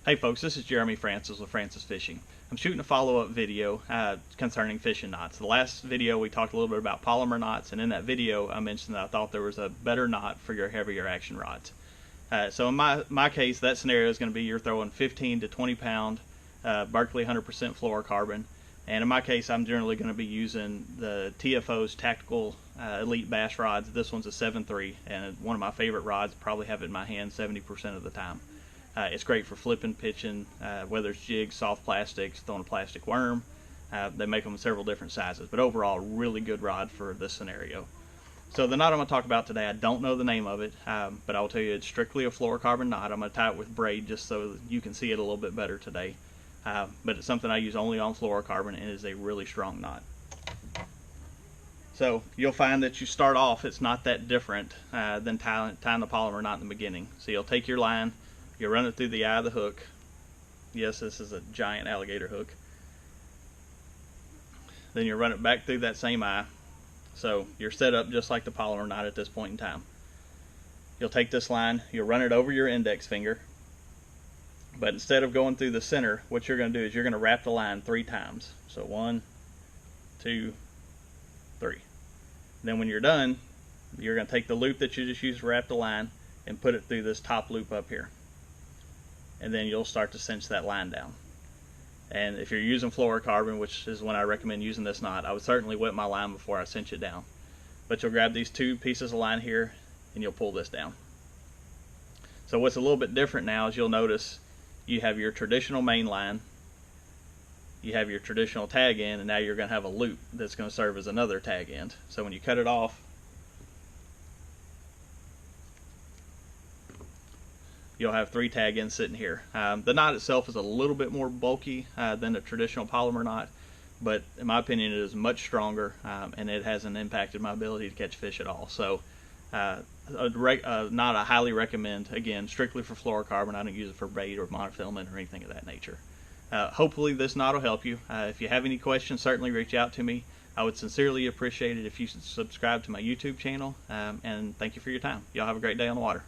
Hey folks, this is Jeremy Francis with Francis Fishing. I'm shooting a follow-up video concerning fishing knots. The last video we talked a little bit about polymer knots, and in that video I mentioned that I thought there was a better knot for your heavier action rods. So in my case, that scenario is going to be you're throwing 15 to 20 pound Berkeley 100% fluorocarbon, and in my case I'm generally going to be using the TFO's Tactical Elite Bass rods. This one's a 7.3 and one of my favorite rods. Probably have it in my hand 70% of the time. It's great for flipping, pitching, whether it's jigs, soft plastics, throwing a plastic worm. They make them in several different sizes, but overall, really good rod for this scenario. So the knot I'm going to talk about today, I don't know the name of it, but I will tell you it's strictly a fluorocarbon knot. I'm going to tie it with braid just so you can see it a little bit better today. But it's something I use only on fluorocarbon, and it is a really strong knot. So you'll find that you start off, it's not that different than tying the polymer knot in the beginning. So you'll take your line, you'll run it through the eye of the hook. Yes, this is a giant alligator hook. Then you run it back through that same eye. So you're set up just like the polymer knot at this point in time. You'll take this line, you'll run it over your index finger, but instead of going through the center, what you're going to do is you're going to wrap the line 3 times. So 1, 2, 3. Then when you're done, you're going to take the loop that you just used to wrap the line and put it through this top loop up here. And then you'll start to cinch that line down. And if you're using fluorocarbon, which is when I recommend using this knot, I would certainly wet my line before I cinch it down. But you'll grab these 2 pieces of line here and you'll pull this down. So what's a little bit different now is you'll notice you have your traditional main line, you have your traditional tag end, and now you're going to have a loop that's going to serve as another tag end. So when you cut it off, you'll have 3 tag ends sitting here. The knot itself is a little bit more bulky than a traditional polymer knot, but in my opinion it is much stronger, and it hasn't impacted my ability to catch fish at all. So knot I highly recommend, again, strictly for fluorocarbon. I don't use it for bait or monofilament or anything of that nature. Hopefully this knot will help you. If you have any questions, certainly reach out to me. I would sincerely appreciate it if you subscribe to my YouTube channel, and thank you for your time. Y'all have a great day on the water.